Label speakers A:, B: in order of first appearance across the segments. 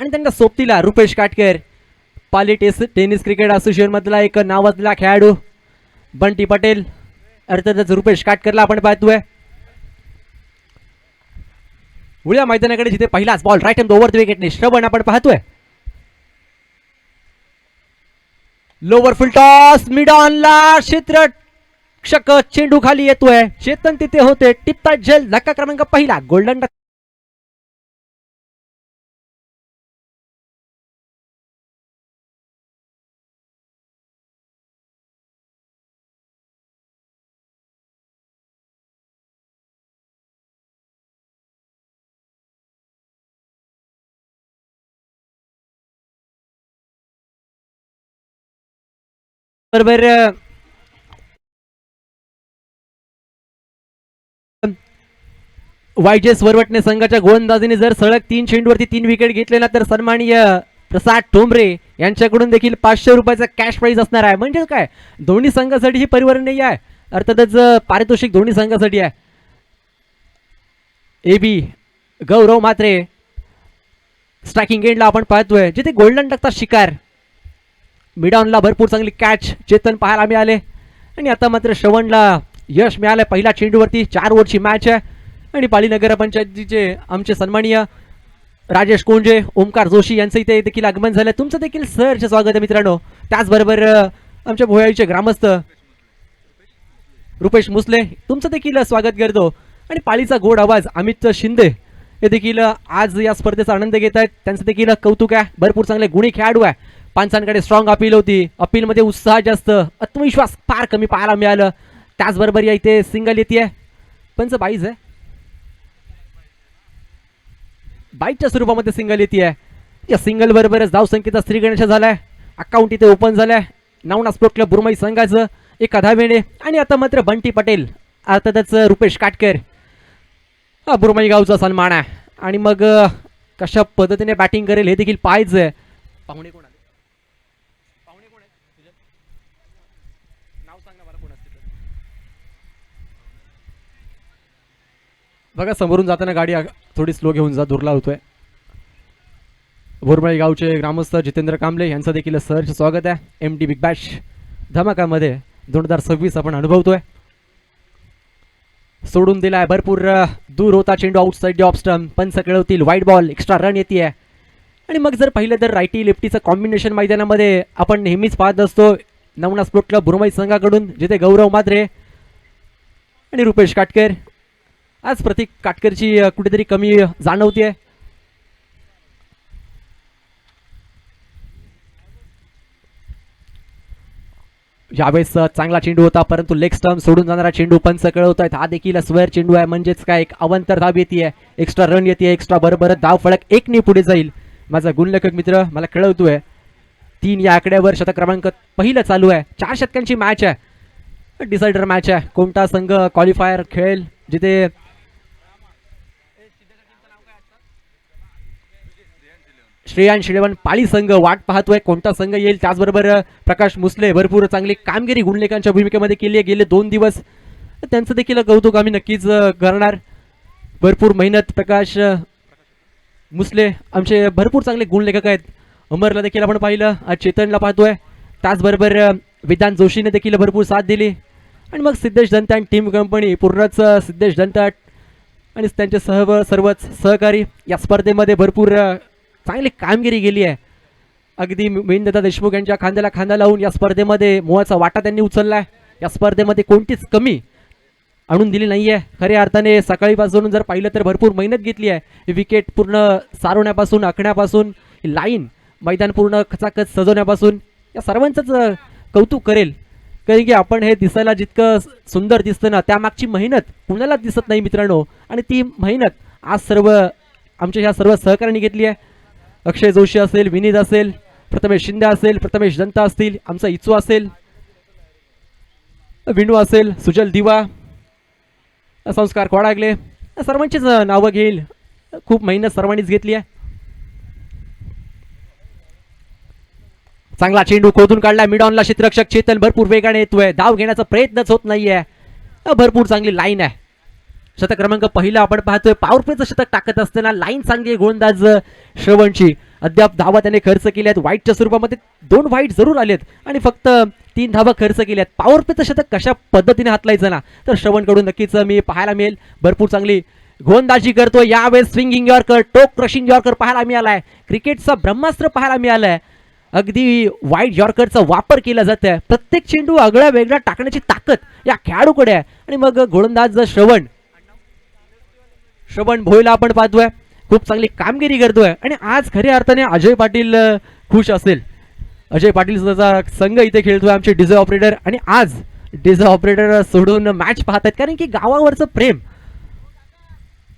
A: आणि त्यांना सोबतीला Rupesh Katkar, Pali tennis cricket association मधला एक नावाजलेला खेळाडू बंटी पटेल, अर्थातच रुपेश काटकरला आपण पाहतोय. उड्या मैदानाकडे जिथे पहिलाच ball right hand over the विकेटने श्रवण आपण पाहतोय. लोवर फुल टॉस मिड ऑनला क्षेत्ररक्षक चेंडू खाली येतोय. चेतन तिथे होते, टिपता झेल धक्का क्रमांक पहिला गोल्डन डक. बरोबर वायजेस वरवटणे संघाच्या गोलंदाजीने जर सलग 3 चेंडूवरती 3 विकेट घेतले ना तर सन्माननीय प्रसाद ठोंबरे यांच्याकडून देखील 500 रुपयाचा कॅश प्राइज असणार आहे. म्हणजे काय दोन्ही संघासाठी ही परिवर्तन नाही आहे, अर्थातच पारितोषिक दोन्ही संघासाठी आहे. एबी गौरव मात्रे स्ट्रायकिंग एंडला आपण पाहतोय जिथे गोल्डन डकचा शिकार. मिडॉनला भरपूर चांगली कॅच चेतन पाहायला मिळाले आणि आता मात्र श्रवणला यश मिळालं. पहिल्या चेंडूवरती 4 ओव्हरची मॅच आहे आणि पाली नगर पंचायतीचे आमचे सन्माननीय राजेश कोंजे, ओमकार जोशी यांचं इथे देखील आगमन झालं. तुमचं देखील सहर्ष स्वागत आहे मित्रांनो. त्याचबरोबर आमच्या भोयाळीचे ग्रामस्थ रुपेश मुसले तुमचं देखील स्वागत करतो. आणि पालीचा गोड आवाज अमित शिंदे हे देखील आज या स्पर्धेचा आनंद घेत आहेत. त्यांचं देखील कौतुक आहे. भरपूर चांगले गुणी खेळाडू आहे. पांचांकडे स्ट्रॉंग अपील होती, अपीलमध्ये उत्साह जास्त, आत्मविश्वास फार कमी पाहायला मिळालं. त्याचबरोबर या इथे सिंगल येते पंच बाईज आहे, बाईकच्या स्वरूपामध्ये सिंगल येते. या सिंगल बरोबरच धावसंख्येचा श्रीगणेश झालाय. अकाउंट इथे ओपन झालाय नवना स्पोर्ट क्लब बुरमाई संघाचं एक धावेने. आणि आता मात्र बंटी पटेल अर्थातच रुपेश काटकर हा बुरमाई गावचा सन्मान आहे. आणि मग कशा पद्धतीने बॅटिंग करेल हे देखील पाहायचं. पाहुणे कोण आले, पाहुणे कोण आहेत नाव सांग ना मला कोण असते. बघा समोरून जाताना गाडी थोडी स्लो घेऊन जा, दुर्ला होतोय. बोरमाळी गावचे ग्रामस्थ जितेंद्र कांबळे यांचं देखील सहर्ष स्वागत आहे. MD बिग बॅश धमाकामध्ये 2026 आपण अनुभवतोय. सोडून दिलाय भरपूर दूर होता चेंडू, आउटसाइड ऑफ स्टंप, पंच कळवतील वाईट बॉल, एक्स्ट्रा रन येते. आणि मग जर पाहिलं तर रायटी लेफ्टीचं कॉम्बिनेशन मैदानामध्ये आपण नेहमीच पाहत असतो नवना स्पोर्ट क्लब बुरमाई संघाकडून, जिथे गौरव मात्रे आणि रुपेश काटकर. आज प्रतीक काटकरची कुठेतरी कमी जाणवते. यावेळेस चांगला चेंडू होता परंतु लेग स्टंप सोडून जाणारा चेंडू पंच कळवत आहेत. हा देखील स्क्वेअर चेंडू आहे, म्हणजेच काय एक अवंतर धाव येते, एक्स्ट्रा रन येते, एक्स्ट्रा बरोबर धाव फलक 1 ने पुढे जाईल. माझा गुणलेखक मित्र मला कळवतोय 3 या आकड्यावर शतक क्रमांक पहिलं चालू आहे. 4 षटकांची मॅच आहे, डिसायडर मॅच आहे. कोणता संघ क्वालिफायर खेळेल, जिथे श्रेयांश 11 पाली संघ वाट पाहतोय कोणता संघ येईल. त्याचबरोबर प्रकाश मुसले भरपूर चांगली कामगिरी गुणलेखांच्या भूमिकेमध्ये केली आहे गेले 2 दिवस. त्यांचं देखील कौतुक आम्ही नक्कीच करणार. भरपूर मेहनत प्रकाश मुसले आमचे भरपूर चांगले गुणलेखक आहेत. अमरला देखील आपण पाहिलं, आज चेतनला पाहतोय. त्याचबरोबर विधान जोशीने देखील भरपूर साथ दिली. आणि मग सिद्धेश दंता आणि टीम कंपनी पूर्णच सिद्धेश दंता आणि त्यांचे सर्वच सहकारी या स्पर्धेमध्ये भरपूर चांगली कामगिरी केली आहे. अगदी महेंद्रदा देशमुख यांच्या खांद्याला खांदा लावून या स्पर्धेमध्ये मोहाचा वाटा त्यांनी उचलला आहे. या स्पर्धेमध्ये कोणतीच कमी आणून दिली नाही आहे. खऱ्या अर्थाने सकाळीपासून जर पाहिलं तर भरपूर मेहनत घेतली आहे. विकेट पूर्ण सारवण्यापासून, आखण्यापासून, लाईन मैदान पूर्ण खचाखच सजवण्यापासून या सर्वांचंच कौतुक करेल. कारण की आपण हे दिसायला जितकं सुंदर दिसतं ना त्यामागची मेहनत कुणाला दिसत नाही मित्रांनो. आणि ती मेहनत आज सर्व आमच्या ह्या सर्व सहकार्याने घेतली आहे. अक्षय जोशी असेल, विनीत असेल, प्रथमेश शिंदे असेल, प्रथमेश दंता असतील, आमचा इचू असेल, विनू असेल, सुजल दिवा, संस्कार कोडागले, सर्वांचीच नावं घेईल. खूप मेहनत सर्वांनीच घेतली आहे. चांगला चेंडू खोदून काढला मिड ऑनला. क्षेत्ररक्षक चेतन भरपूर वेगाने येतोय, धाव घेण्याचा प्रयत्नच होत नाहीये. भरपूर चांगली लाईन आहे. शतक क्रमांक पहिला आपण पाहतोय. पॉवर प्लेचं शतक टाकत असताना लाईन चांगली गोलंदाज श्रवणची. अद्याप धावा त्याने खर्च केल्यात. वाईटच्या स्वरूपामध्ये 2 वाईट जरूर आलेत आणि फक्त 3 धावा खर्च केल्यात. पॉवर प्लेचं शतक कशा पद्धतीने हातलायचं ना, तर श्रवणकडून नक्कीच मी पाहायला मिळेल. भरपूर चांगली गोलंदाजी करतो यावेळेस. स्विंगिंग यॉर्कर, टोक क्रशिंग यॉर्कर पाहायला मिळालाय. क्रिकेटचा ब्रह्मास्त्र पाहायला मिळालाय. अगदी वाईड यॉर्करचा वापर केला जात आहे. प्रत्येक चेंडू आगळा वेगळा टाकण्याची ताकद या खेळाडूकडे आहे. आणि मग गोलंदाज श्रवण भोईला आपण पाहतोय, खूप चांगली कामगिरी करतोय. आणि आज खऱ्या अर्थाने अजय पाटील खुश असेल. अजय पाटील संघ इथे खेळतोय, आमचे डीजे ऑपरेटर. आणि आज डीजे ऑपरेटर सोडून मॅच पाहत आहेत, कारण की गावावरचं प्रेम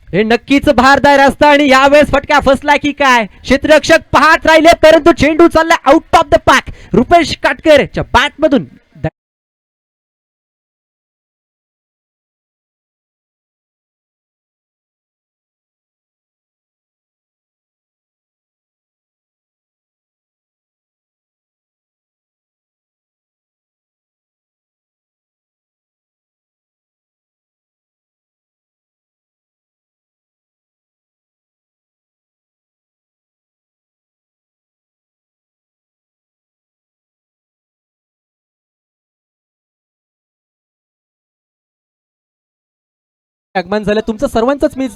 A: हे नक्कीच भारदार असतं. आणि यावेळेस फटका फसला की काय, क्षेत्ररक्षक पाहत राहिले, परंतु चेंडू चालला out of the park. Rupesh काटकरच्या बॅट मधून आगमन झालं. तुमचं सर्वांचंच मी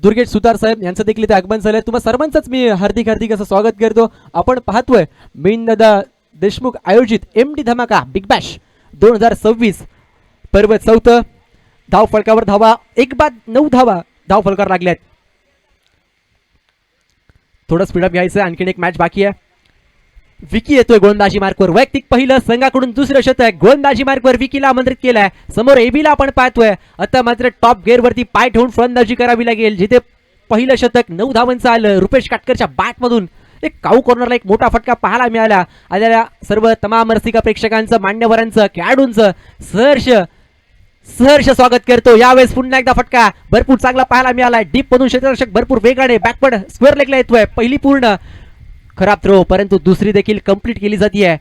A: दुर्गेश सुतार साहेब यांचं देखील इथे आगमन झालंय. तुम्हा सर्वांचंच मी हार्दिक हार्दिक असं स्वागत करतो. आपण पाहतोय दादा देशमुख आयोजित MD धमाका बिग बॅश 2026 पर्व 4. धाव फलकावर धावा 1 बाद 9 धावा धाव फलकार लागल्यात. थोडं स्पीडअप घ्यायचं, आणखीन एक मॅच बाकी आहे. विकी येतोय गोलंदाजी मार्कवर. वैयक्तिक पहिलं, संघाकडून दुसरं शतक. गोलंदाजी मार्कवर विकीला आमंत्रित केलाय. समोर एबीला आपण पाहतोय. आता मात्र टॉप गेअर वरती पाय ठेवून फलंदाजी करावी लागेल. जिथे पहिलं शतक 9 धावांचं आलं रुपेश काटकरच्या बॅट मधून. एक काऊ कॉर्नरला एक मोठा फटका पाहायला मिळाला. आलेल्या सर्व तमाम रसिका प्रेक्षकांचं, मान्यवरांचं, खेळाडूंचं सहर्ष स्वागत करतो. यावेळेस पुन्हा एकदा फटका भरपूर चांगला पाहायला मिळालाय. डीप मधून क्षेत्ररक्षक भरपूर वेगाने बॅकवर्ड स्क्वेअर लेगला येतोय. पहिली पूर्ण खराब थ्रो, परंतु दुसरी देखील कंप्लीट केली जाते.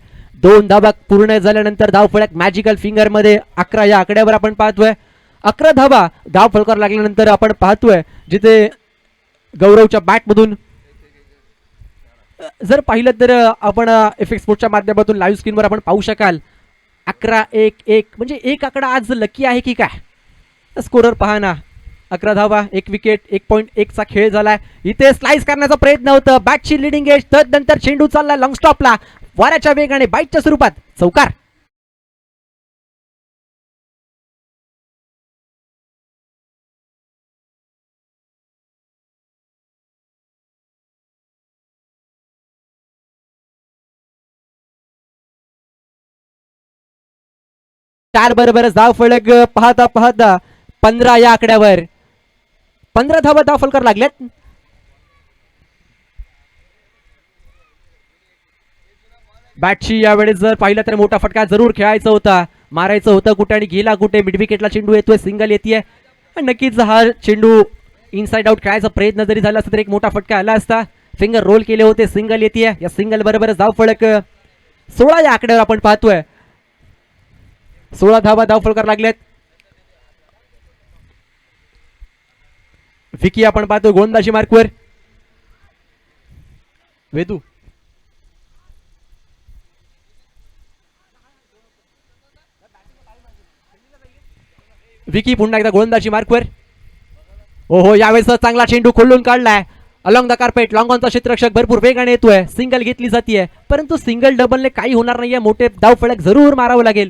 A: 2 धावा पूर्ण झाल्यानंतर धाव फलक मॅजिकल फिंगर मध्ये 11 या आकड्यावर आपण पाहतोय. 11 धावा धाव फलकार लागल्यानंतर आपण पाहतोय, जिथे गौरवच्या बॅट मधून जर पाहिलं तर आपण एफएक्स स्पोर्ट्सच्या माध्यमातून लाईव्ह स्क्रीनवर आपण पाहू शकाल 11-1-1 म्हणजे एक आकडा आज लकी आहे की काय. स्कोरर पहा ना, 11 धावा 1 विकेट 1.1 चा खेळ झालाय. इथे स्लाइस करण्याचा प्रयत्न होता. बॅटची लिडिंग एज, तदनंतर चेंडू चालला लॉंग स्टॉपला वाऱ्याच्या वेगाने बाईटच्या स्वरूपात चौकार. चार बरोबरच धाव फलक पाहता पाहता 15 या आकड्यावर 15 धावा धाव फलकार लागल्यात. बॅटची यावेळेस जर पाहिलं तर मोठा फटका जरूर खेळायचा होता, मारायचं होतं कुठे आणि गेला कुठे. मिड विकेटला चेंडू येतोय, सिंगल येते. नक्कीच हा चेंडू इनसाइड आउट खेळायचा प्रयत्न जरी झाला असता तर एक मोठा फटका आला असता. फिंगर रोल केले होते, सिंगल येते. या सिंगल बरोबरच धाव फलक 16 या आकड्यावर आपण पाहतोय. 16 धावा धाव फलकार लागल्यात. विकी आपण पाहतो गोलंदाजी मार्कवर. वेदू विकी पुन्हा एकदा गोलंदाजी मार्कवर. ओहो, यावेळेस चांगला चेंडू खोलून काढलाय. अलॉंग द कार्पेट लॉंग ऑनचा क्षेत्ररक्षक भरपूर वेगाने येतोय. सिंगल घेतली जाते, परंतु सिंगल डबलने काही होणार नाहीये. मोठे धाव फलक जरूर मारावं लागेल.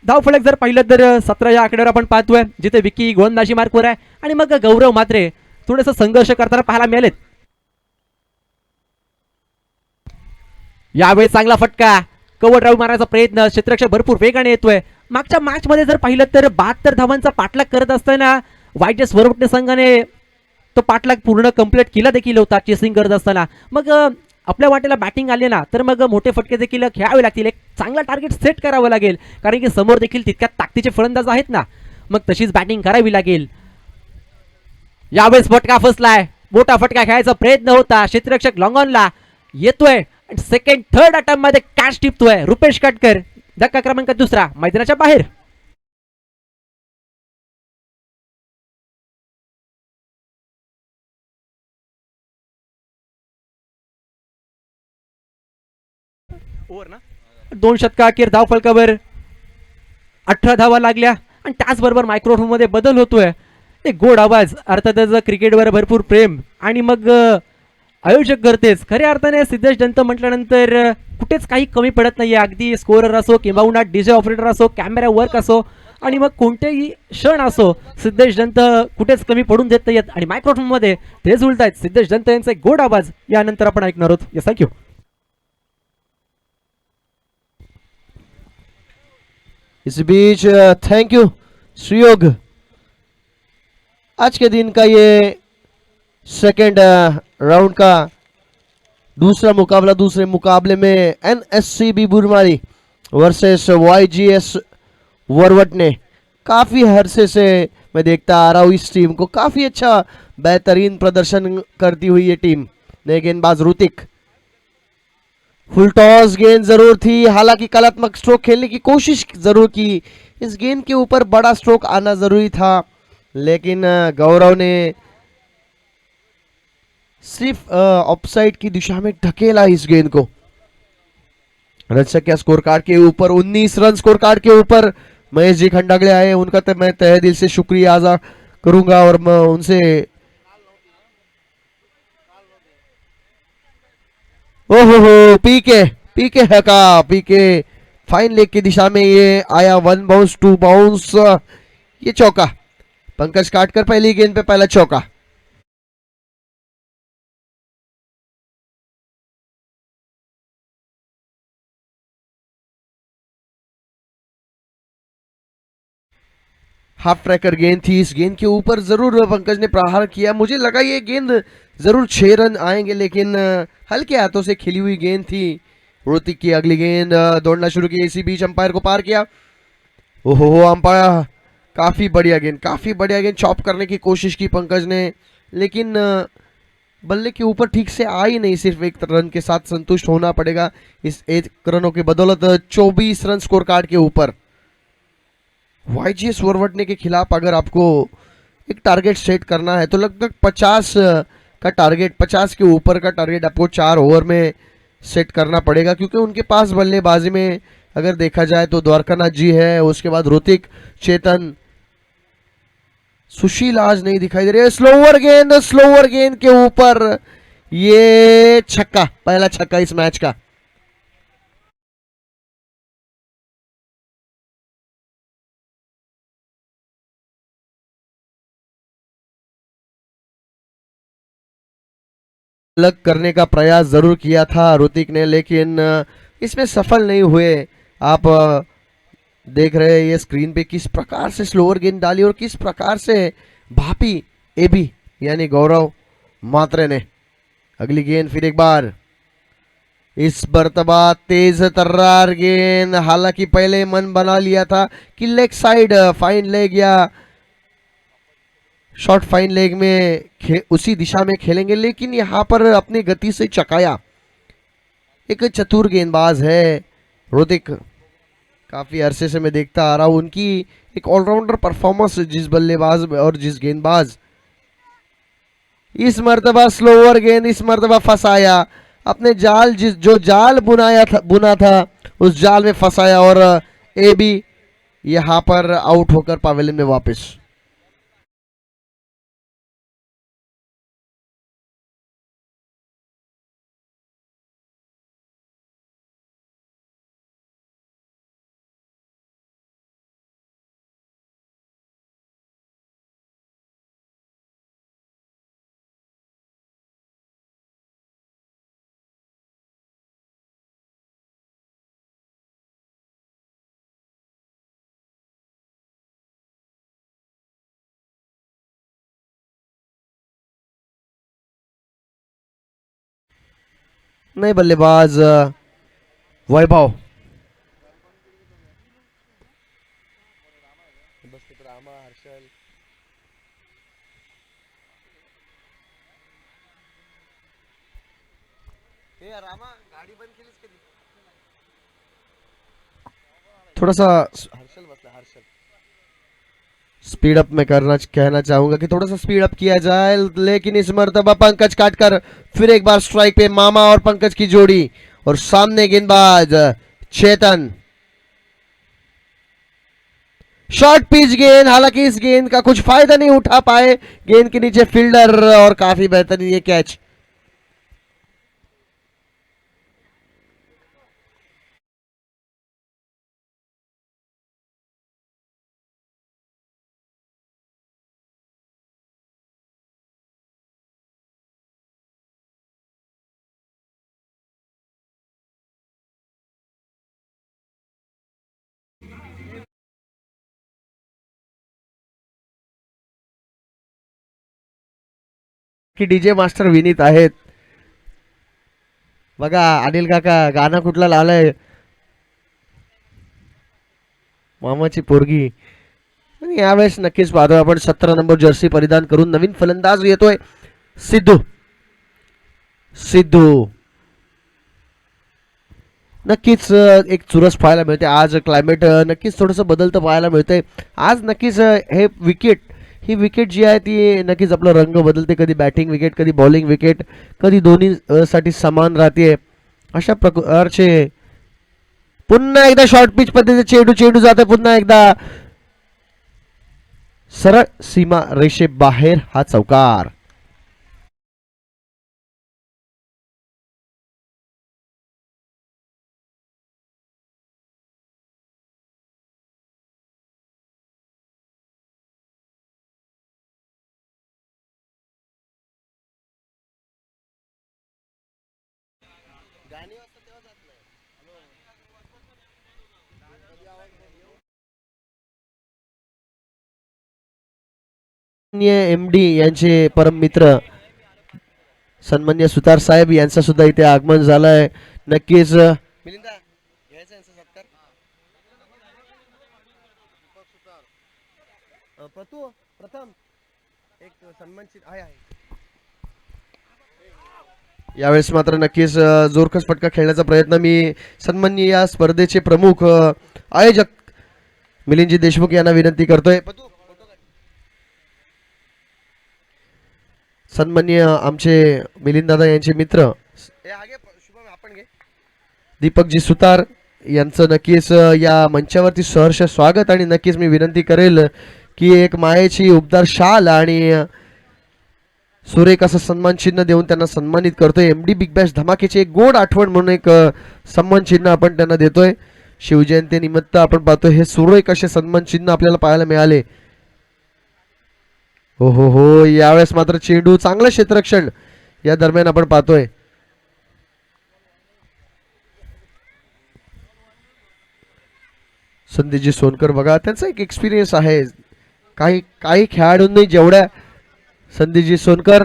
A: धाव फलक जर पाहिलं तर 17 या आकड्यावर आपण पाहतोय, जिथे विकी गोलंदाजी मार्कवर आहे. आणि मग गौरव मात्रे थोडंसं संघर्ष करताना पाहायला मिळालेत. यावेळी चांगला फटका, कव्हर ड्राईव्ह मारायचा प्रयत्न. क्षेत्ररक्षक भरपूर वेगाने येतोय. मागच्या मॅच मध्ये जर पाहिलं तर 72 धावांचा पाठलाग करत असताना वाईट स्वरवटणे संघाने तो पाठलाग पूर्ण कंप्लीट केला देखील होता चेसिंग करत असताना. मग आपल्या वाटेला बॅटिंग आले ना तर मग मोठे फटके देखील खेळावे लागतील. एक चांगला टार्गेट सेट करावं लागेल, कारण की समोर देखील तितक्या ताकदीचे फलंदाज आहेत ना. मग तशीच बॅटिंग करावी लागेल. यावेळेस फटका फसलाय. मोठा फटका खेळायचा प्रयत्न होता. क्षेत्ररक्षक लॉंग ऑनला येतोय सेकंड थर्ड अटेम्प्ट मध्ये कॅच टिपतोय रुपेश काटकर. धक्का क्रमांक दुसरा मैदानाच्या बाहेर. ओव्हर ना 2 षटका अखेर धावफलकावर 18 धावा लागल्या आणि त्याचबरोबर मायक्रोफोन मध्ये बदल होतोय. एक गोड आवाज अर्थातच क्रिकेटवर भरपूर प्रेम आणि मग आयोजक करतेच खऱ्या अर्थाने सिद्धेश दंत म्हटल्यानंतर कुठेच काही कमी पडत नाहीये. अगदी स्कोरर असो किंवा डीजे ऑपरेटर असो कॅमेरा वर्क असो आणि मग कोणतेही क्षण असो सिद्धेश दंत कुठेच कमी पडून देत नाहीत आणि मायक्रोफोन मध्ये ते झुलतायत. सिद्धेश दंत यांचा एक गोड आवाज यानंतर आपण ऐकणार आहोत. Yes thank you.
B: इस बीच थैंक यू श्रीयोग. आज के दिन का ये सेकेंड राउंड का दूसरा मुकाबला, दूसरे मुकाबले में एनएससीबी बुरमारी वर्सेस वाईजीएस वरवट ने काफ़ी अरसे से मैं देखता आ रहा हूँ इस टीम को. काफ़ी अच्छा बेहतरीन प्रदर्शन करती हुई ये टीम. नए गेंदबाज ऋतिक. फुल टॉस गेंद जरूर थी, हालांकि कलात्मक स्ट्रोक खेलने की कोशिश जरूर की. इस गेंद के ऊपर बड़ा स्ट्रोक आना जरूरी था, लेकिन गौरव ने सिर्फ ऑफसाइड की दिशा में ढकेला इस गेंद को. रक्षक स्कोर कार्ड के ऊपर 19 रन स्कोर कार्ड के ऊपर महेश जी खंडागले आए. उनका तो मैं तहे दिल से शुक्रिया अदा करूंगा और मैं उनसे ओहो पीके पीके है का पीके फाइन लेग की दिशा में ये आया. 1 बाउंस 2 बाउंस. ये चौका. पंकज काटकर पहली गेंद पे पहला चौका. हाफ ट्रैकर गेंद थी. इस गेंद के ऊपर जरूर पंकज ने प्रहार किया. मुझे लगा ये गेंद जरूर 6 रन आएंगे, लेकिन हल्के हाथों से खेली हुई गेंद थी. ऋतिक की अगली गेंद दौड़ना शुरू की. इसी बीच अंपायर को पार किया. ओहो अंपायर. काफी बढ़िया गेंद, काफी बढ़िया गेंद. चॉप करने की कोशिश की पंकज ने, लेकिन बल्ले के ऊपर ठीक से आ ही नहीं. सिर्फ 1 रन के साथ संतुष्ट होना पड़ेगा. इस 1 रनों की बदौलत 24 रन स्कोर कार्ड के ऊपर. वाईजीएस वरवटने के खिलाफ अगर आपको एक टारगेट सेट करना है तो लगभग 50 का टारगेट, 50 के ऊपर का टारगेट आपको 4 ओवर में सेट करना पड़ेगा, क्योंकि उनके पास बल्लेबाजी में अगर देखा जाए तो द्वारकानाथ जी है, उसके बाद ऋतिक, चेतन, सुशील आज नहीं दिखाई दे रहे. स्लोवर गेंद के ऊपर ये छक्का, पहला छक्का इस मैच का. अलग करने का प्रयास जरूर किया था ऋतिक ने, लेकिन इसमें सफल नहीं हुए. आप देख रहे हैं ये स्क्रीन पे किस प्रकार से स्लोअर गेंद डाली और किस प्रकार से भापी एबी यानी गौरव मात्रे ने. अगली गेंद फिर एक बार. इस मर्तबा तेज तर्रार गेंद. हालांकि पहले मन बना लिया था कि लेग साइड फाइन लेग या शॉर्ट फाइन लेग में उसी दिशा में खेलेंगे, लेकिन यहां पर अपनी गति से चकाया. एक चतुर गेंदबाज है ऋतिक. काफी अरसे से मैं देखता आ रहा हूं उनकी एक ऑलराउंडर परफॉर्मेंस. जिस बल्लेबाज और जिस गेंदबाज. इस मर्तबा स्लोअर गेंद, इस मर्तबा फंसाया अपने जाल. जो जाल बुना था उस जाल में फंसाया और ए बी यहां पर आउट होकर पवेलियन में वापस. नए बल्लेबाज वैभव. थोड़ा सा स्पीड अप मैं कहना चाहूंगा कि थोड़ा सा स्पीड अप किया जाए, लेकिन इस मर्तबा पंकज काटकर फिर एक बार स्ट्राइक पे मामा और पंकज की जोड़ी, और सामने गेंदबाज चेतन। शॉर्ट पिच गेंद, हालांकि इस गेंद का कुछ फायदा नहीं उठा पाए गेंद के नीचे फील्डर, और काफी बेहतरीन ये कैच। की डीजे मास्टर विनीत आहेत बघा. अनिल काका गाणं कुठलं लावलंय, मामाची पोरगी. आणि यावेळेस नक्कीच पाहतोय आपण 17 नंबर जर्सी परिधान करून नवीन फलंदाज येतोय सिद्धू. सिद्धू नक्कीच एक चुरस पाहायला मिळते आज. क्लायमेट नक्कीच थोडंसं बदलतं पाहायला मिळतंय आज. नक्कीच हे विकेट, ही विकेट जी आहे ती नक्कीच आपला रंग बदलते. कधी बॅटिंग विकेट, कधी बॉलिंग विकेट, कधी दोन्ही साठी समान राहते. अशा प्रकारचे पुन्हा एकदा शॉर्ट पिच पद्धतीचे चेंडू, चेंडू जाते पुन्हा एकदा सरळ सीमा रेषे बाहेर, हा चौकार. MD यांचे परम मित्र सन्मान्य सुतार साहेब यांचा सुद्धा इथे आगमन झालंय. नक्कीच यावेळेस मात्र नक्कीच जोरकस फटका खेळण्याचा प्रयत्न मी सन्मान्य या स्पर्धेचे प्रमुख आयोजक मिलिंदजी देशमुख यांना विनंती करतोय. सन्मान्य आमचे मिलिंद दादा यांचे मित्र दीपकजी सुतार यांचं नक्कीच या मंचावरती सहर्ष स्वागत. आणि नक्कीच मी विनंती करेल की एक मायेची उबदार शाल आणि सुरेख असं सन्मान चिन्ह देऊन त्यांना सन्मानित करतोय. MD बिग बॅश धमाकेची एक गोड आठवण म्हणून एक सन्मान चिन्ह आपण त्यांना देतोय. शिवजयंती निमित्त आपण पाहतोय हे सुरेख असे सन्मान चिन्ह आपल्याला पाहायला मिळाले. हो हो हो, यावेळेस मात्र चेंडू, चांगलं क्षेत्ररक्षण या दरम्यान आपण पाहतोय. संदीपजी सोनकर बघा, त्यांचा एक एक्सपिरियन्स आहे. काही काही खेळाडूंनी जेवढ्या संदीपजी सोनकर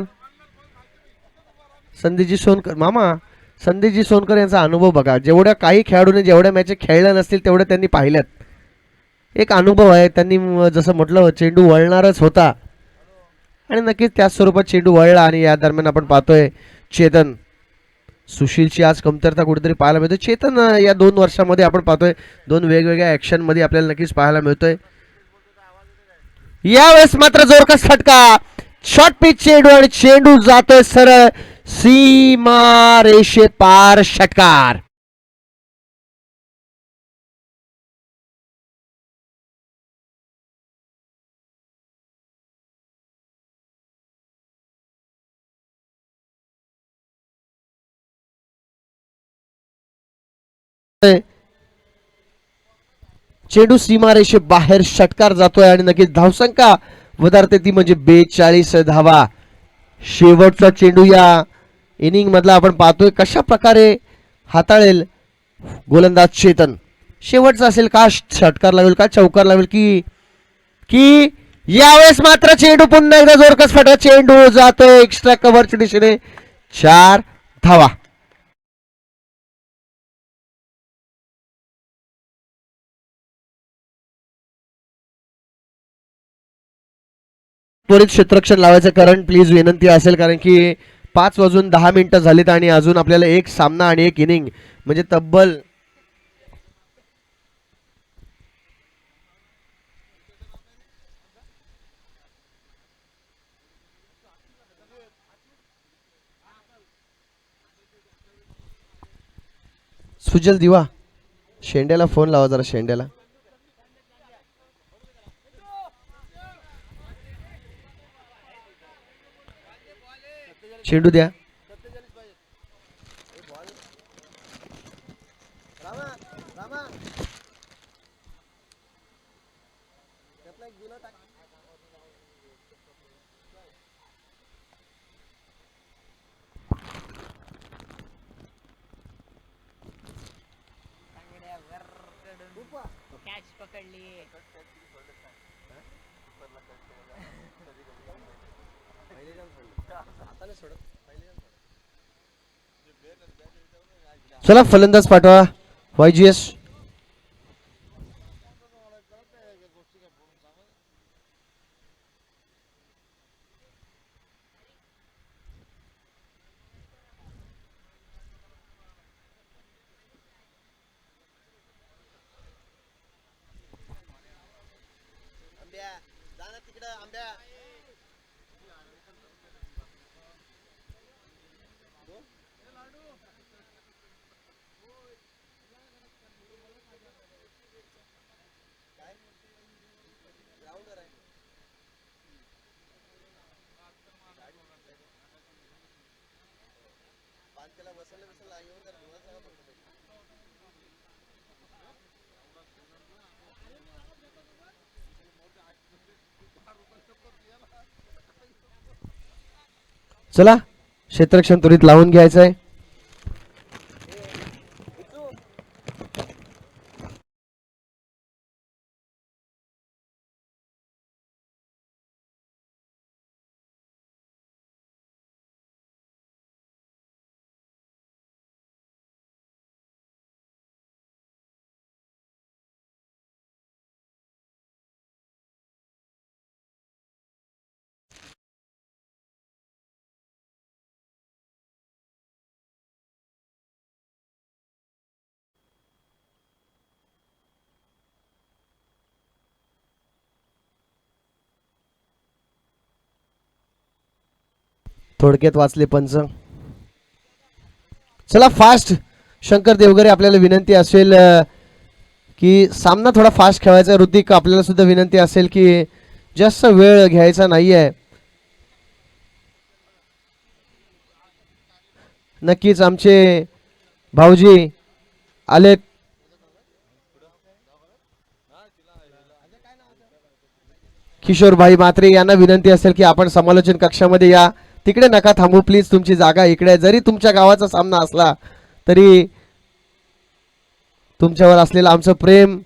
B: मामा, संदीपजी सोनकर यांचा अनुभव बघा. जेवढ्या काही खेळाडूंनी जेवढ्या मॅच खेळल्या नसतील तेवढ्या त्यांनी पाहिल्यात. एक अनुभव आहे. त्यांनी जसं म्हटलं चेंडू वळणारच होता आणि नक्कीच त्याच स्वरूपात चेंडू वळला. आणि या दरम्यान आपण पाहतोय चेतन, सुशीलची आज कमतरता कुठेतरी पाहायला मिळते. चेतन या 2 वर्षामध्ये आपण पाहतोय 2 वेगवेगळ्या ऍक्शन मध्ये आपल्याला नक्कीच पाहायला मिळतोय. यावेळेस मात्र जोरकस फटका, शॉर्ट पिच चेंडू, आणि चेंडू जातोय सरळ सीमा रेषे पार, षटकार. चेंडू सीमारेषे बाहेर, षटकार जातोय. आणि नक्कीच धावसंख्या वधारते ती म्हणजे 42 धावा. शेवटचा चेंडू या इनिंग मधला आपण पाहतोय कशा प्रकारे हाताळेल गोलंदाज चेतन. शेवटचा असेल का, षटकार लावेल का, चौकार लावेल की की यावेळेस मात्र चेंडू पुन्हा एकदा जोरकस फटका, चेंडू जातोय एक्स्ट्रा कव्हरच्या दिशेने, 4 धावा. त्वरित क्षेत्ररक्षण लावायचं कारण प्लीज विनंती असेल, कारण की 5:10 झालेत आणि अजून आपल्याला एक सामना आणि एक इनिंग म्हणजे तब्बल सुजल दिवा शेंड्याला फोन लावा जरा शेंड्याला. चेंडू द्या.
C: कॅच पकडली.
B: चला फलंदाज पाठवा YGS. चला क्षेत्ररक्षण त्वरित लावून घ्यायचं आहे. थोडक्यात वाचले पंच. चला फास्ट शंकर देवगरे आपल्याला विनंती असेल की सामना थोडा फास्ट खेळायचा. ऋतिक आपल्याला सुद्धा विनंती असेल की जास्त वेळ घ्यायचा नाहीये. नक्कीच आमचे भाऊजी आले. किशोर भाई मात्रे यांना विनंती असेल की आपण समालोचन कक्षामध्ये या. तिकडे नका थांबू प्लीज, तुमची जागा इकडे. जरी तुमच्या गावाचा सामना असला तरी तुमच्यावर असलेलं आमचं प्रेम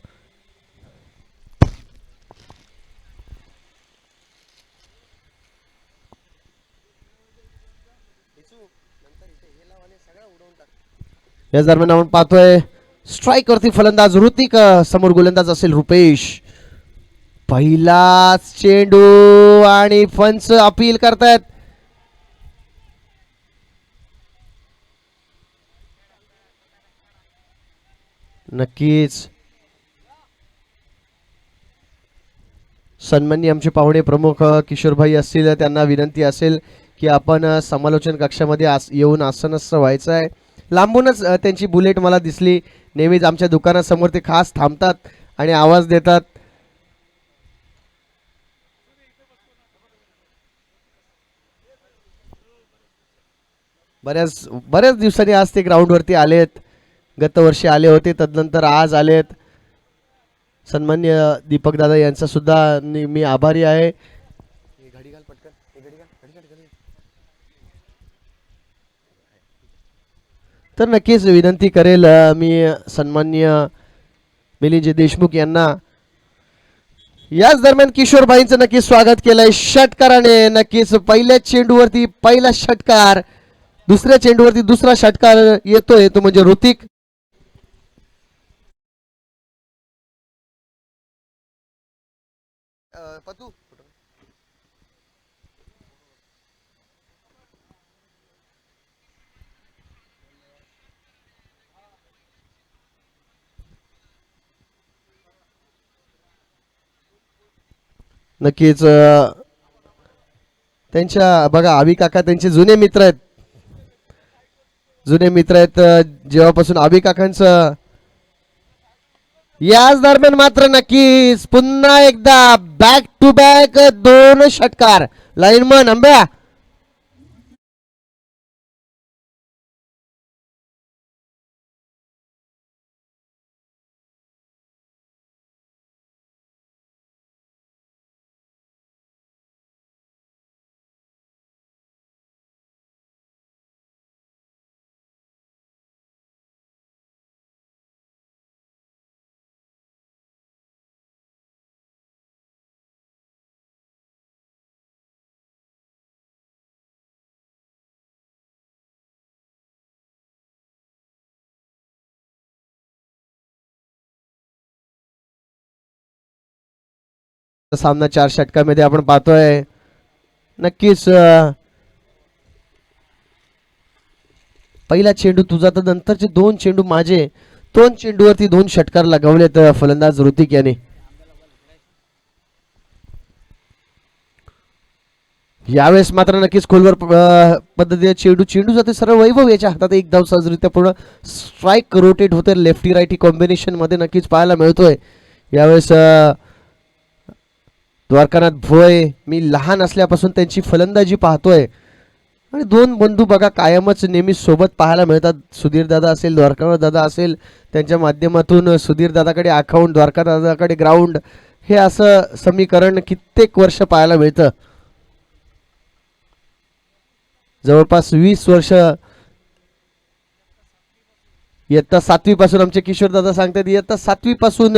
B: या दरम्यान आपण पाहतोय स्ट्राइक वरती फलंदाज ऋतिक, समोर गोलंदाज असेल रुपेश. पहिलाच चेंडू आणि पंच अपील करतायत. नक्कीच सन्माननीय आमचे पाहुणे प्रमुख किशोरभाई असतील, त्यांना विनंती असेल की आपण समालोचन कक्षामध्ये येऊन आसनस्थ व्हायचं आहे. लांबूनच त्यांची बुलेट मला दिसली. नेहमीच आमच्या दुकानासमोर ते खास थांबतात आणि आवाज देतात. बऱ्याच दिवसांनी आज ते ग्राउंडवरती आलेत. गतवर्षी आले होते, तदनंतर आज आलेत. सन्माननीय दीपक दादा यांचा सुद्धा मी आभारी आहे. तर नक्कीच विनंती करेल मी सन्माननीय मिलिंद देशमुख यांना. याच दरम्यान किशोरभाईंचं नक्कीच स्वागत केलंय षटकाराने. नक्कीच पहिल्या चेंडूवरती पहिला षटकार, दुसऱ्या चेंडूवरती दुसरा षटकार येतोय, तो म्हणजे ऋतिक. नक्कीच त्यांच्या बघा आवी काका त्यांचे जुने मित्र आहेत जेव्हापासून आवी काकांचं याच दरम्यान मात्र नक्कीच पुन्हा एकदा बॅक टू बॅक 2 षटकार लाईनमन अंब्या सामना 4 षटकामध्ये आपण पाहतोय नक्कीच पहिला चेंडू तुझा तर नंतरचे 2 चेंडू माझे 2 चेंडूवरती 2 षटकार लगावलेत फलंदाज ऋतिक याने यावेळेस मात्र नक्कीच खोलवर पद्धतीने चेंडू जाते सरळ वैभव याच्या हातात एक धाव सहजरित्या पूर्ण स्ट्राईक रोटेट होते लेफ्टी राईटी कॉम्बिनेशन मध्ये नक्कीच पाहायला मिळतोय यावेळेस द्वारकानाथ भोय मी लहान असल्यापासून त्यांची फलंदाजी पाहतोय आणि 2 बंधू बघा कायमच नेहमी सोबत पाहायला मिळतात सुधीर दादा असेल द्वारकानाथ दादा असेल त्यांच्या माध्यमातून सुधीर दादाकडे अकाउंट द्वारका दादाकडे ग्राउंड हे असं समीकरण कित्येक वर्ष पाहायला मिळतं जवळपास 20 वर्ष इयत्ता 7वी पासून आमचे किशोर दादा सांगतात इयत्ता 7वी पासून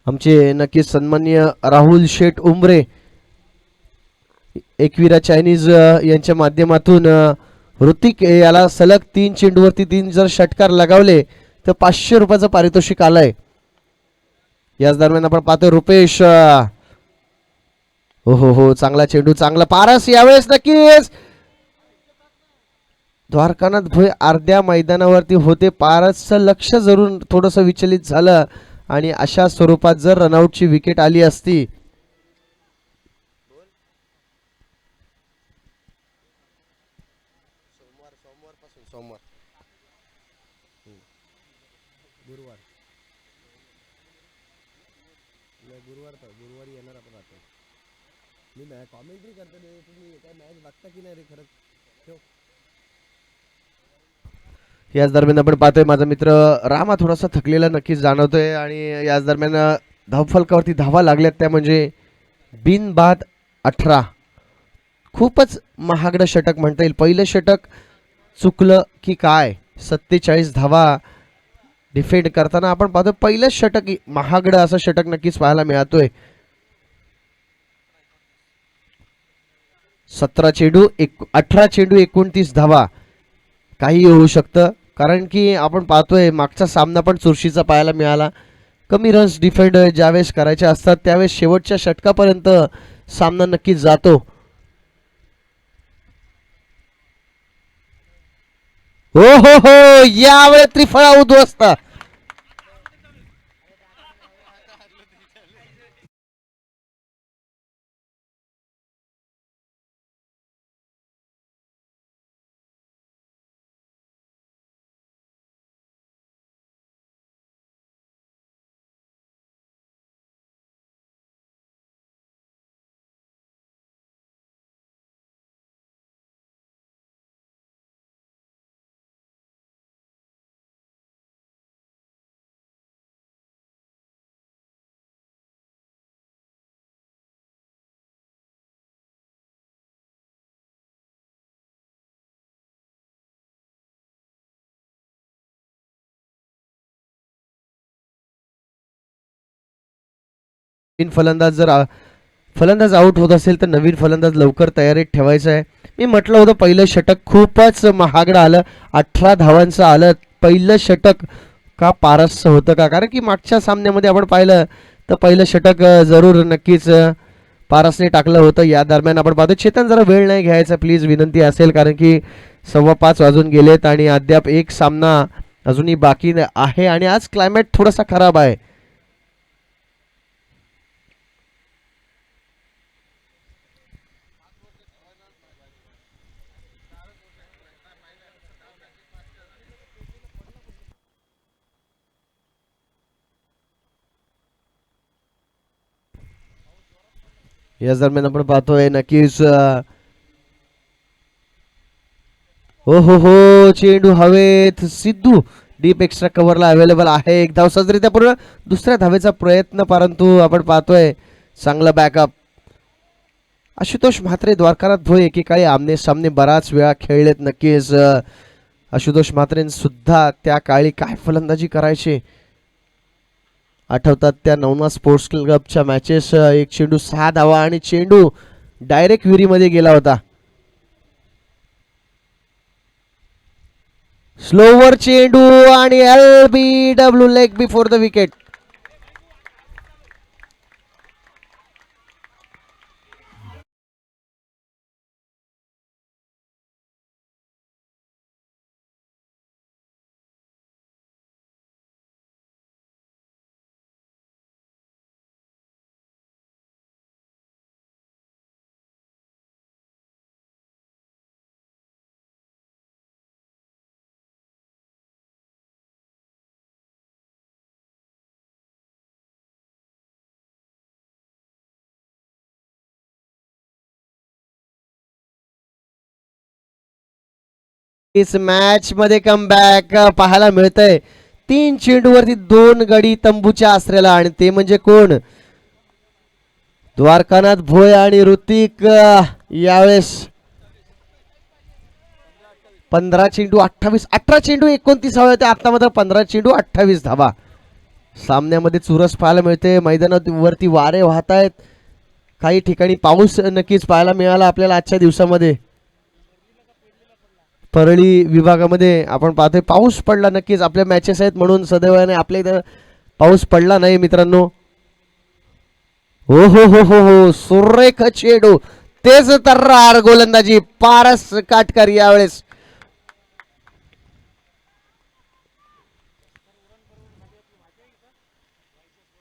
B: आमचे नक्कीच सन्माननीय राहुल शेठ उमरे एकविरा चायनीज यांच्या माध्यमातून ऋतिक याला सलग 3 चेंडूवरती 3 जर षटकार लगावले तर 500 रुपयाचं पारितोषिक आलंय याच दरम्यान आपण पाहतोय रुपेश हो चांगला चेंडू चांगला पारस यावेळेस नक्कीच द्वारकानाथ भोय अर्ध्या मैदानावरती होते पारसचं लक्ष जरूर थोडंसं विचलित झालं आणि अशा स्वरूपात जर रनआउटची विकेट आली असती गुरुवारी येणार आपण आता मी कॉमेंट्री करतो रे तुम्ही काय मॅच बघता की नाही रे खरंच याच दरम्यान आपण पाहतोय माझा मित्र रामा थोडासा थकलेला नक्कीच जाणवतोय आणि याच दरम्यान धावफलकावरती धावा लागल्यात त्या म्हणजे बिनबाद 18 खूपच महागडं षटक म्हणता येईल पहिलं षटक चुकलं की काय 47 धावा डिफेंड करताना आपण पाहतोय पहिलं षटक महागडं असं षटक नक्कीच पाहायला मिळतोय 18 चेंडू 29 धावा काही होऊ शकतं कारण की आपण पाहतोय मागचा सामना पण चुरशीचा पाहायला मिळाला कमी रन्स डिफेंड ज्यावेळेस करायचे असतात त्यावेळेस शेवटच्या षटकापर्यंत सामना नक्कीच जातो हो यावेळेस त्रिफळा उद्ध्वस्त नवीन फलंदाज आउट होत असेल तर नवीन फलंदाज लवकर तयारीत ठेवायचा आहे मी म्हटलं होतं पहिलं षटक खूपच महागडं आलं 18 धावांचं आलं पहिलं षटक का पारस होतं का, कारण की मागच्या सामन्यामध्ये आपण पाहिलं तर पहिलं षटक जरूर नक्कीच पारसने टाकलं होतं. या दरम्यान आपण पाहतो चेतन जरा वेळ नाही घ्यायचा प्लीज विनंती असेल, कारण की 5:15 वाजून गेलेत आणि अद्याप एक सामना अजूनही बाकी आहे आणि आज क्लायमेट थोडासा खराब आहे. याच दरम्यान आपण पाहतोय नक्कीच हो चेंडू हवेत, सिद्धू डीप एक्स्ट्रा कव्हरला अवेलेबल आहे. एक धाव सहजरित्या पूर्ण, दुसऱ्या धावेचा प्रयत्न, परंतु आपण पाहतोय चांगला बॅकअप. आशुतोष म्हात्रे द्वारकानाथ भोय एकेकाळी आमने सामने बराच वेळा खेळलेत. नक्कीच आशुतोष म्हात्रे सुद्धा त्या काळी काय फलंदाजी करायचे आठवतात त्या नवना स्पोर्ट्स क्लबच्या मॅचेस. एक चेंडू 6 धावा आणि चेंडू डायरेक्ट विहिरीमध्ये गेला होता. स्लोवर चेंडू आणि LBW leg before the wicket. Is match मध्ये कमबॅक पाहायला मिळतंय. 3 चेंडूवरती 2 गडी तंबूच्या आसऱ्याला, आणि ते म्हणजे कोण, द्वारकानाथ भोय आणि ऋतिक. यावेळेस 15 चेंडू 28, 18 चेंडू 29 धावा होते. आता मात्र 15 चेंडू 28 धावा. सामन्यामध्ये चुरस पाहायला मिळते. मैदानावरती वारे वाहत आहेत. काही ठिकाणी पाऊस नक्कीच पाहायला मिळाला आपल्याला आजच्या दिवसामध्ये. परळी विभागामध्ये आपण पाहतोय पाऊस पडला. नक्कीच आपल्या मॅचेस आहेत म्हणून सदैवाने आपल्या इथं पाऊस पडला नाही मित्रांनो. हो सुरेख चेंडू, तेच तर्रार गोलंदाजी पारस काटकर. यावेळेस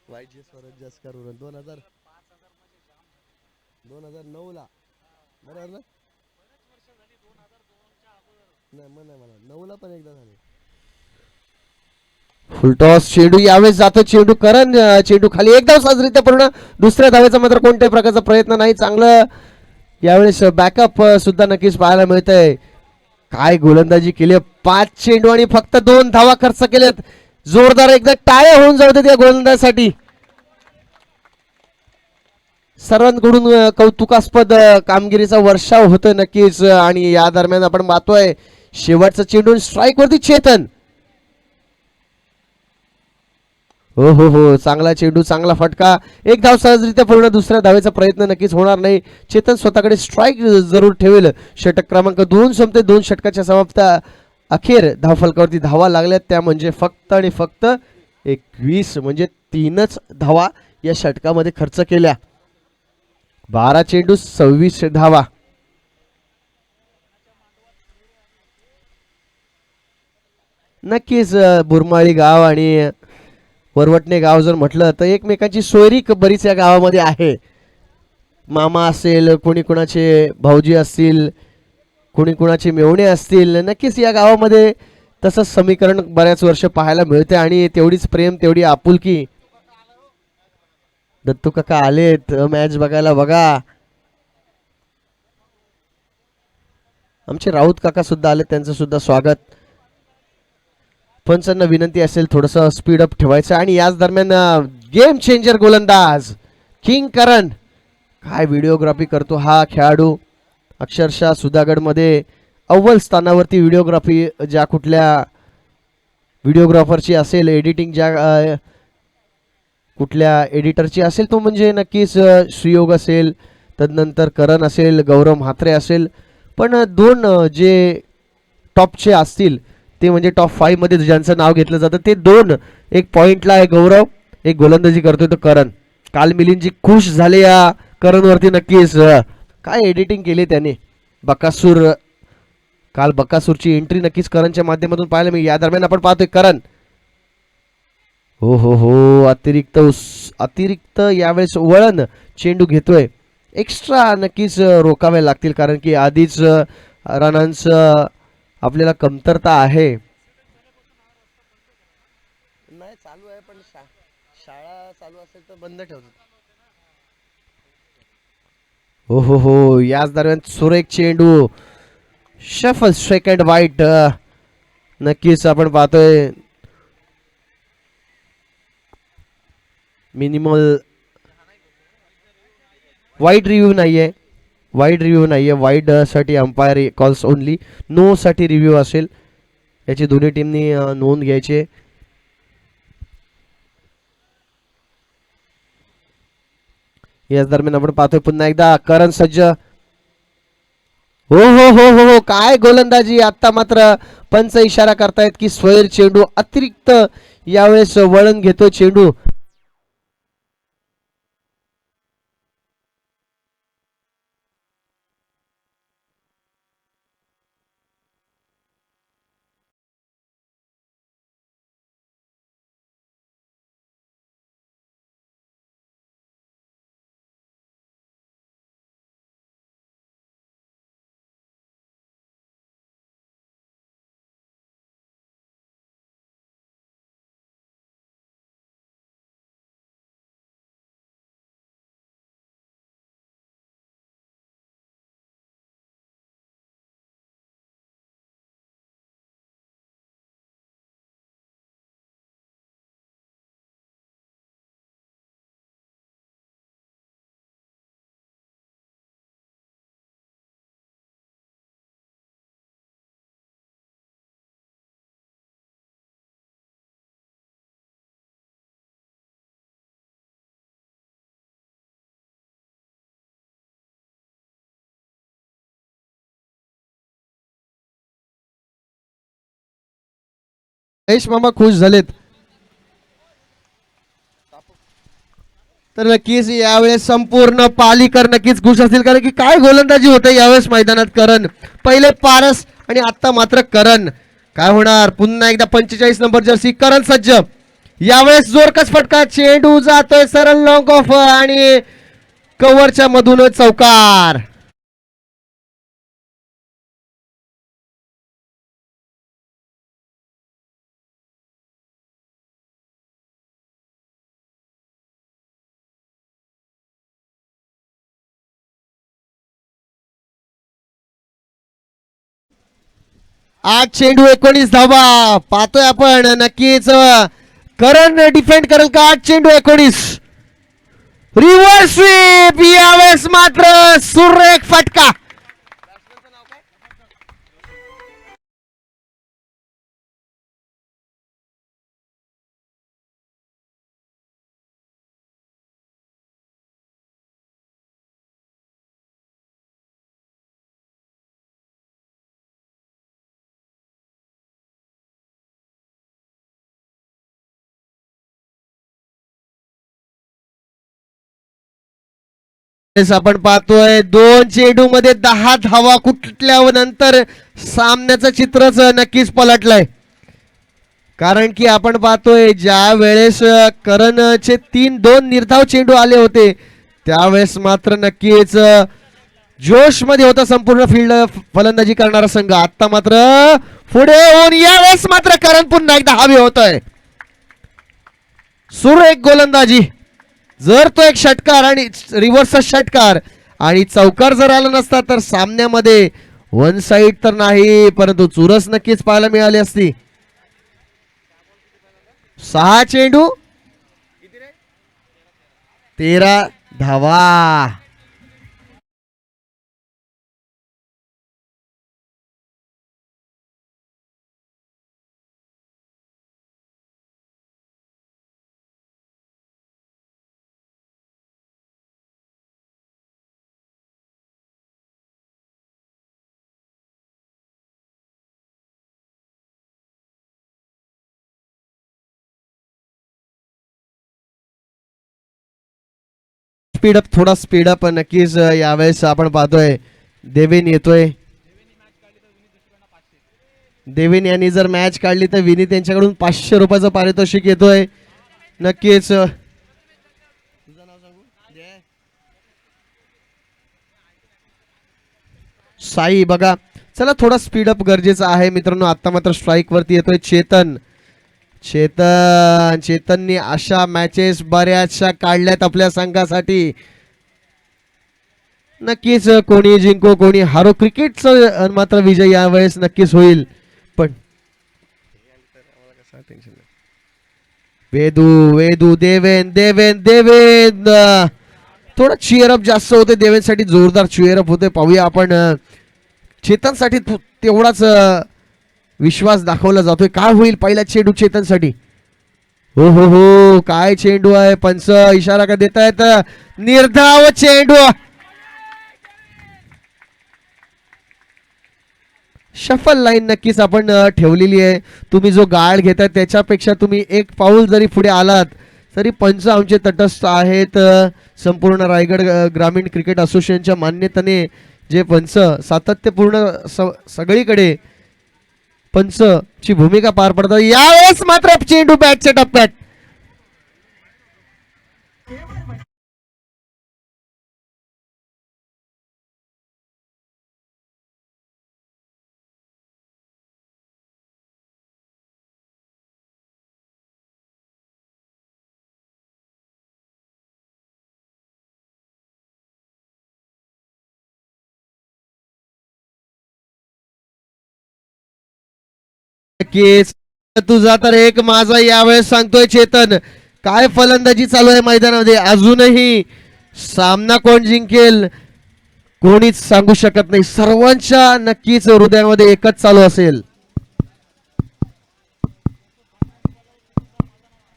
B: YG 2009 ला बरोबर ना, नऊला पण एकदा झाले. फुलटॉस चेंडू यावेळेस जातो. चेंडू करण, चेंडू खाली, एक धाव सहजरित्या पूर्ण. दुसऱ्या धावेचा मात्र कोणत्याही प्रकारचा प्रयत्न नाही. चांगलं यावेळेस बॅकअप सुद्धा नक्कीच पाहायला मिळतंय. काय गोलंदाजी केली. 5 चेंडू आणि फक्त 2 धावा खर्च केल्यात. जोरदार एकदा टाळ्या होऊन जाऊ देत या गोलंदाजासाठी. सर्वांकडून कौतुकास्पद कामगिरीचा वर्षाव होतोय नक्कीच. आणि या दरम्यान आपण पाहतोय शेवटचा चेंडू स्ट्राईक वरती चेतन. हो चांगला चेंडू, चांगला फटका. एक धाव सहजरित्या पूर्ण. दुसऱ्या धावेचा प्रयत्न नक्कीच होणार नाही. चेतन स्वतःकडे स्ट्राईक जरूर ठेवेल. षटक क्रमांक 2 संपते. 2 षटकाच्या समाप्त अखेर धावफलकावरती धावा लागल्यात, त्या म्हणजे फक्त आणि फक्त 21, म्हणजे 3च धावा या षटकामध्ये खर्च केल्या. 12 चेंडू 26 धावा. नक्कीच बुरमाळी गाव आणि वरवटणे गाव जर म्हटलं तर एकमेकांची सोयरी बरीच या गावामध्ये आहे. मामा असेल, कोणी कुणाचे भाऊजी असतील, कोणी कुणाचे मेवणे असतील. नक्कीच या गावामध्ये तसंच समीकरण बऱ्याच वर्ष पाहायला मिळते आणि तेवढीच प्रेम, तेवढी आपुलकी. दत्तू काका आलेत मॅच बघायला. बघा आमचे राऊत काका सुद्धा आले, त्यांचं सुद्धा स्वागत. पंचांना विनंती असेल थोडंसं स्पीड अप ठेवायचं. आणि याच दरम्यान गेम चेंजर गोलंदाज किंग करण, काय व्हिडिओग्राफी करतो हा खेळाडू. अक्षरशः सुधागडमध्ये अव्वल स्थानावरती व्हिडिओग्राफी ज्या कुठल्या व्हिडिओग्राफरची असेल, एडिटिंग ज्या कुठल्या एडिटरची असेल, तो म्हणजे नक्कीच श्रीयोग असेल, तदनंतर करण असेल, गौरव म्हात्रे असेल. पण 2 जे टॉपचे असतील ते म्हणजे टॉप 5 मध्ये ज्यांचं नाव घेतलं जातं ते दोन. एक पॉइंटला आहे गौरव, एक गोलंदाजी करतोय तो करण. काल मिलिंदजी खुश झाले या करणवरती नक्कीच. काय एडिटिंग केली त्याने. बकासूर, काल बकासूरची एंट्री नक्कीच करणच्या माध्यमातून पाहायला मी. या दरम्यान आपण पाहतोय करण. हो, अतिरिक्त यावेळेस वळण चेंडू घेतोय. एक्स्ट्रा नक्कीच रोकावे लागतील कारण की आधीच रनांचं आपल्याला कमतरता आहे. नाही चालू आहे पण शाळा चालू असेल तर बंद ठेवतो. हो, याच दरम्यान सुरेख चेंडू. शफल सेकंड वाईट. नक्कीच आपण पाहतोय मिनिमल वाईट रिव्ह्यू नाहीये. वाईड साठी अंपायर कॉल्स ओनली. नो साठी रिव्ह्यू असेल. याची दोन्ही टीमनी नोंद घ्यायची. याच दरम्यान आपण पाहतोय पुन्हा एकदा करण सज्ज. हो, काय गोलंदाजी. आता मात्र पंच इशारा करतायत की स्वैर चेंडू अतिरिक्त यावेळेस वळण घेतो चेंडू. महेश मामा खुश झालेत. तर नक्कीच यावेळेस संपूर्ण पालीकर नक्कीच खुश असतील कारण की काय गोलंदाजी होते यावेळेस मैदानात. करण पहिले पारस आणि आता मात्र करण. काय होणार पुन्हा एकदा 45 नंबर जर्सी करण सज्ज. यावेळेस जोरकस फटका. चेंडू जातोय सरळ लॉंग ऑफ आणि कव्हरच्या मधून चौकार. आज चेंडू 19 धावा. पाहतोय आपण नक्कीच करण डिफेंड करेल का. आज चेंडू 19. Reverse sweep. यावेळेस मात्र सुरेख फटका. आपण पाहतोय 2 चेंडू मध्ये 10 धावा. कुठल्या नंतर सामन्याचं चित्रच नक्कीच पलटलंय कारण की आपण पाहतोय ज्या वेळेस करणचे 2 निर्धाव चेंडू आले होते त्यावेळेस मात्र नक्कीच जोश मध्ये होता संपूर्ण फील्ड फलंदाजी करणारा संघ. आता मात्र पुढे येऊन यावेळेस मात्र करण पुन्हा एकदा हवी होतोय. सुरेख गोलंदाजी. जर तो एक षटकार आणि रिव्हर्स षटकार आणि चौकार जर आला नसता तर सामन्यामध्ये वन साइड तर नाही परंतु चुरस नक्कीच पाहायला मिळाली असती. 6 चेंडू 13 धावा. थोडा स्पीडअप नक्कीच यावेळेस आपण पाहतोय देवेन येतोय. देवेन यांनी जर मॅच काढली तर विनीत यांच्याकडून 500 रुपयाचं पारितोषिक येतोय. नक्कीच साई बघा, चला थोडा स्पीडअप गरजेचा आहे मित्रांनो. आता मात्र स्ट्राईक वरती येतोय चेतन. चेतननी अशा मॅचेस बऱ्याचशा काढल्यात आपल्या संघासाठी. नक्कीच कोणी जिंको कोणी हारो, क्रिकेटचा मात्र विजय यावेळेस नक्कीच होईल. पण वेदू वेदू देवेन देवेन देवेन थोडा चीअरअप जास्त होते देवेनसाठी, जोरदार चीअरअप होते. पाहूया आपण चेतनसाठी तेवढाच विश्वास दाखवला जातोय. काय होईल पहिला चेंडू चेतनसाठी? हो हो हो, काय चेंडू आहे. पंच इशारा का देत आहेत? निर्धाव चेंडू. शफल लाईन नक्कीच आपण ठेवलेली आहे. तुम्ही जो गाळ घेताय त्याच्यापेक्षा तुम्ही एक पाऊल जरी पुढे आलात तरी पंच आमचे तटस्थ आहेत. संपूर्ण रायगड ग्रामीण क्रिकेट असोसिएशनच्या मान्यतेने जे पंच सातत्यपूर्ण सगळीकडे पंचची भूमिका पार पडतात. यावेळेस मात्र चेंडू बॅटच्या टप्प्यात. केस तुझा तर एक माझा यावेळेस सांगतोय चेतन. काय फलंदाजी चालू आहे मैदानामध्ये. अजूनही सामना कोण जिंकेल कोणीच सांगू शकत नाही. सर्वांच्या नक्कीच हृदयामध्ये एकच चालू असेल.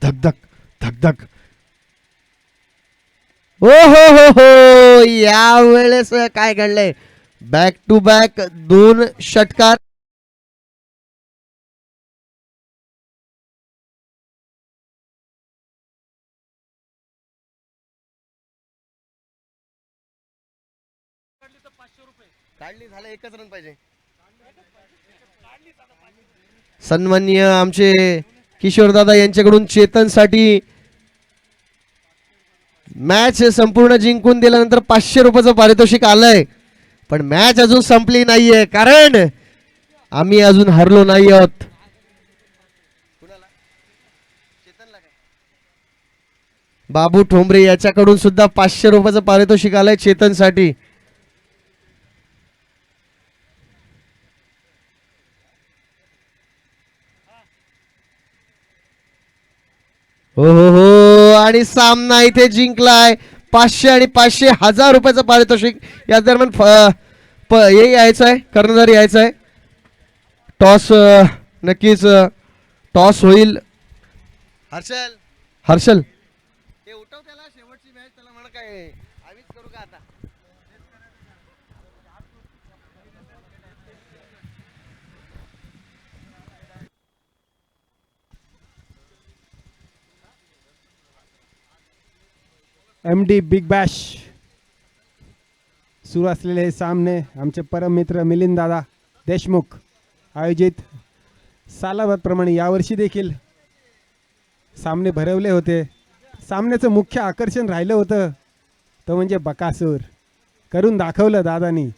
B: धकधक धकधक. हो हो हो हो, यावेळेस काय घडलंय? बॅक टू बॅक 2 षटकार. काढली, झालं, एकच रन पाहिजे. सन्माननीय आमचे किशोरदादा यांच्याकडून चेतनसाठी मॅच संपूर्ण जिंकून दिल्यानंतर 500 रुपयाचं पारितोषिक आलंय. पण मॅच अजून संपली नाहीये, कारण आम्ही अजून हरलो नाही आहोत. बाबू ठोंबरे याच्याकडून सुद्धा 500 रुपयाचं पारितोषिक आलंय चेतनसाठी. हो हो हो, आणि सामना इथे जिंकलाय. 500 आणि 500 1000 रुपयाचं पारितोषिक. या दरम्यान हे यायचं आहे, कर्णधार यायचं आहे. टॉस नक्कीच टॉस होईल. हर्षल हर्षल हे उठव त्याला, शेवटची मॅच त्याला म्हणा काय आम्हीच करू का आता.
C: MD बिग बॅश सुरू असलेले हे सामने आमचे परम मित्र मिलिंद दादा देशमुख आयोजित सालाबादप्रमाणे यावर्षी देखील सामने भरवले होते. सामन्याचं मुख्य आकर्षण राहिलं होतं तो म्हणजे बकासूर. करून दाखवलं दादानी.